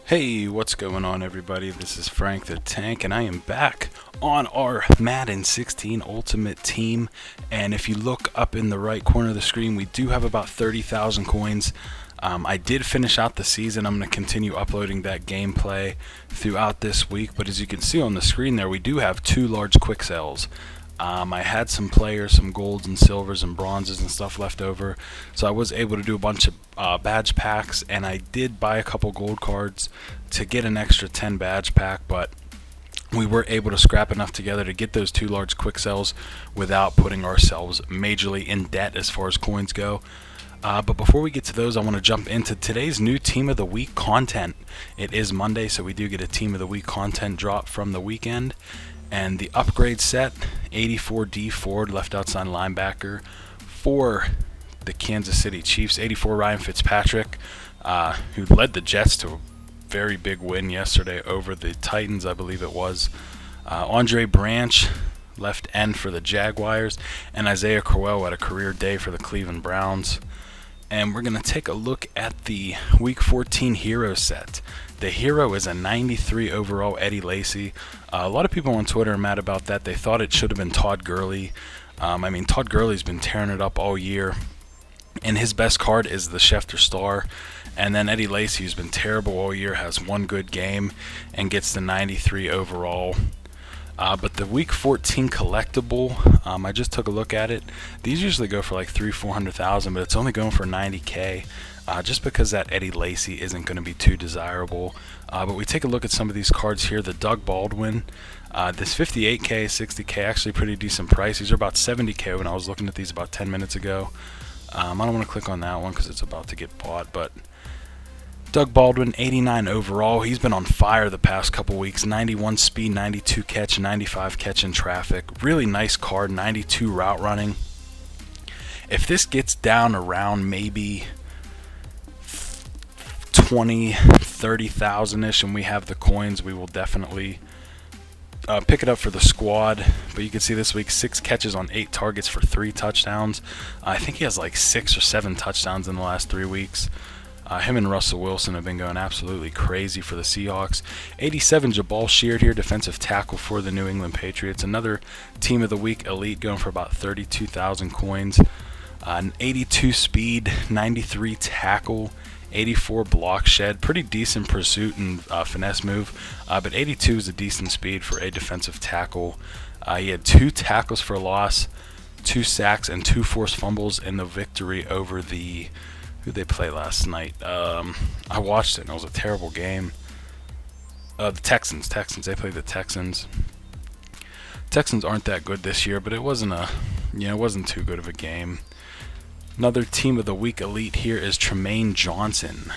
Hey, what's going on, everybody? This is Frank the Tank, and I am back on our Madden 16 Ultimate Team. And if you look up in the right corner of the screen, we do have about 30,000 coins. I did finish out the season. I'm going to continue uploading that gameplay throughout this week. But as you can see on the screen there, we do have two large Quicksells. I had some players, some golds and silvers and bronzes and stuff left over, so I was able to do a bunch of badge packs, and I did buy a couple gold cards to get an extra 10 badge pack, but we were able to scrap enough together to get those two large Quicksells without putting ourselves majorly in debt as far as coins go. But before we get to those, I want to jump into today's new Team of the Week content. It is Monday, so we do get a Team of the Week content drop from the weekend. And the upgrade set, 84 D Ford, left outside linebacker for the Kansas City Chiefs. 84 Ryan Fitzpatrick, who led the Jets to a very big win yesterday over the Titans, I believe it was. Andre Branch, left end for the Jaguars. And Isaiah Crowell had a career day for the Cleveland Browns. And we're going to take a look at the Week 14 Hero set. The hero is a 93 overall Eddie Lacy. A lot of people on Twitter are mad about that. They thought it should have been Todd Gurley. Todd Gurley's been tearing it up all year. And his best card is the Schefter Star. And then Eddie Lacy, who's been terrible all year, has one good game and gets the 93 overall. But the Week 14 collectible, I just took a look at it. These usually go for like 300,000-400,000, but it's only going for 90K. Just because that Eddie Lacy isn't going to be too desirable. But we take a look at some of these cards here. The Doug Baldwin, this 58K, 60K, actually pretty decent price. These are about 70K when I was looking at these about 10 minutes ago. I don't want to click on that one because it's about to get bought, but Doug Baldwin, 89 overall. He's been on fire the past couple weeks. 91 speed, 92 catch, 95 catch in traffic. Really nice card, 92 route running. If this gets down around maybe 20, 30,000-ish and we have the coins, we will definitely pick it up for the squad. But you can see this week 6 catches on 8 targets for 3 touchdowns. I think he has like 6 or 7 touchdowns in the last 3 weeks. Him and Russell Wilson have been going absolutely crazy for the Seahawks. 87 Jabal Sheard here, defensive tackle for the New England Patriots. Another Team of the Week elite going for about 32,000 coins. 82 speed, 93 tackle, 84 block shed. Pretty decent pursuit and finesse move. But 82 is a decent speed for a defensive tackle. He had 2 tackles for loss, 2 sacks, and 2 forced fumbles in the victory over the... Who'd they play last night? I watched it, and it was a terrible game. The Texans. They played the Texans. Texans aren't that good this year, but it wasn't too good of a game. Another Team of the Week elite here is Tremaine Johnson,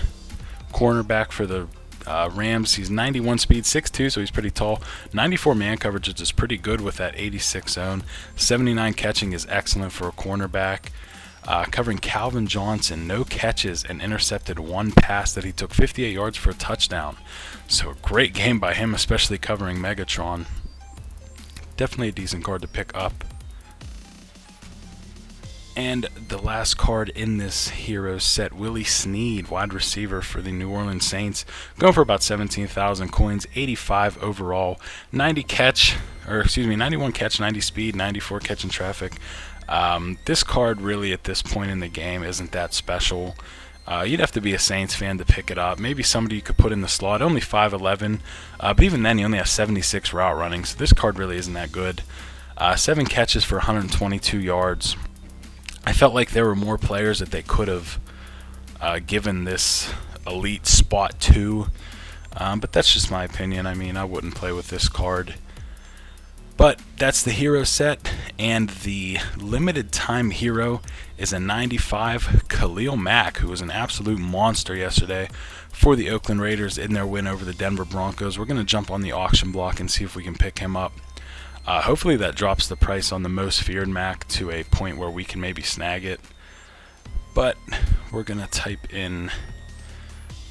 cornerback for the Rams. He's 91 speed, 6'2", so he's pretty tall. 94 man coverage, which is pretty good with that 86 zone. 79 catching is excellent for a cornerback. Covering Calvin Johnson, no catches and intercepted 1 pass that he took 58 yards for a touchdown. So a great game by him, especially covering Megatron. Definitely a decent card to pick up. And the last card in this hero set, Willie Snead, wide receiver for the New Orleans Saints, going for about 17,000 coins, 85 overall, 91 catch, 90 speed, 94 catch in traffic. This card really at this point in the game isn't that special. You'd have to be a Saints fan to pick it up. Maybe somebody you could put in the slot. Only 5'11", but even then he only has 76 route running, so this card really isn't that good. 7 catches for 122 yards. I felt like there were more players that they could have given this elite spot to, but that's just my opinion. I wouldn't play with this card. But that's the hero set, and the limited time hero is a 95 Khalil Mack, who was an absolute monster yesterday for the Oakland Raiders in their win over the Denver Broncos. We're going to jump on the auction block and see if we can pick him up. Hopefully that drops the price on the most feared Mack to a point where we can maybe snag it. But we're going to type in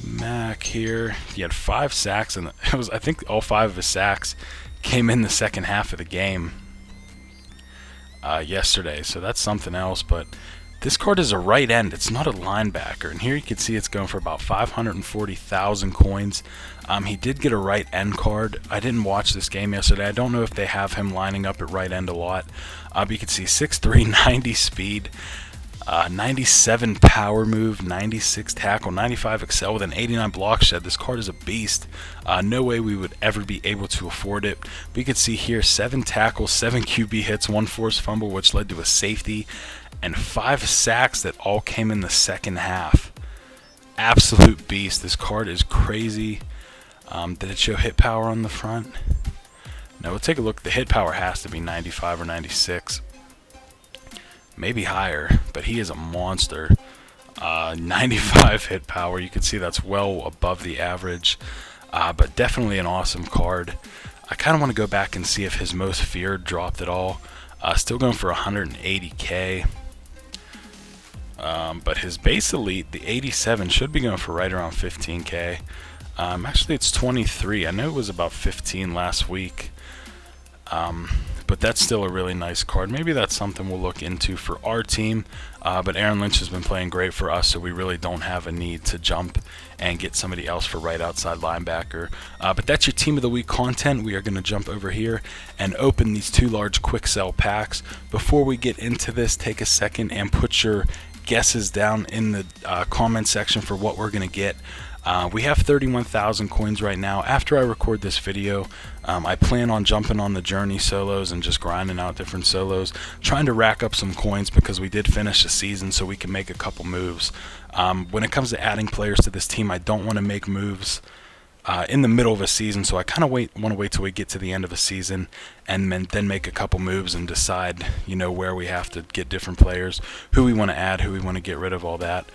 Mack here. He had 5 sacks, and I think all 5 of his sacks came in the second half of the game yesterday, so that's something else. But This card is a right end. It's not a linebacker. And here you can see it's going for about 540,000 coins. He did get a right end card. I didn't watch this game yesterday. I don't know if they have him lining up at right end a lot. But you can see 6'3", 90 speed, 97 power move, 96 tackle, 95 excel with an 89 block shed. This card is a beast. No way we would ever be able to afford it. But you can see here 7 tackles, 7 QB hits, 1 forced fumble, which led to a safety, and 5 sacks that all came in the second half. Absolute beast. This card is crazy. Did it show hit power on the front? No, we'll take a look. The hit power has to be 95 or 96. Maybe higher, but he is a monster. 95 hit power. You can see that's well above the average. But definitely an awesome card. I kind of want to go back and see if his most feared dropped at all. Still going for 180k. But his base elite, the 87, should be going for right around 15k. Actually, it's 23. I know it was about 15 last week. But that's still a really nice card. Maybe that's something we'll look into for our team. But Aaron Lynch has been playing great for us, so we really don't have a need to jump and get somebody else for right outside linebacker. But that's your Team of the Week content. We are going to jump over here and open these 2 large Quicksell packs. Before we get into this, take a second and put your guesses down in the comment section for what we're going to get. We have 31,000 coins right now. After I record this video, I plan on jumping on the journey solos and just grinding out different solos, trying to rack up some coins because we did finish the season so we can make a couple moves. When it comes to adding players to this team, I don't want to make moves in the middle of a season, so I kind of want to wait till we get to the end of a season and then make a couple moves and decide, where we have to get different players, who we want to add, who we want to get rid of, all that.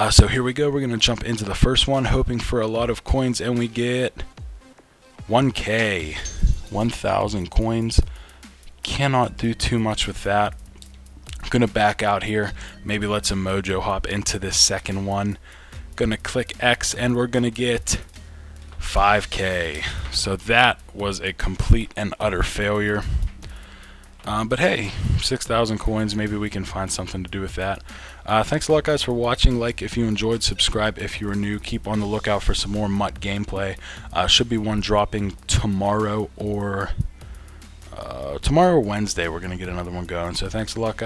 So here we go. We're going to jump into the first one, hoping for a lot of coins, and we get 1k, 1,000 coins. Cannot do too much with that. I'm going to back out here, maybe let some mojo hop into this second one. Going to click X, and we're going to get 5k. So that was a complete and utter failure. But hey, 6,000 coins, maybe we can find something to do with that. Thanks a lot, guys, for watching. Like if you enjoyed, subscribe if you are new. Keep on the lookout for some more MUT gameplay. Should be one dropping tomorrow or Wednesday. We're going to get another one going. So thanks a lot, guys.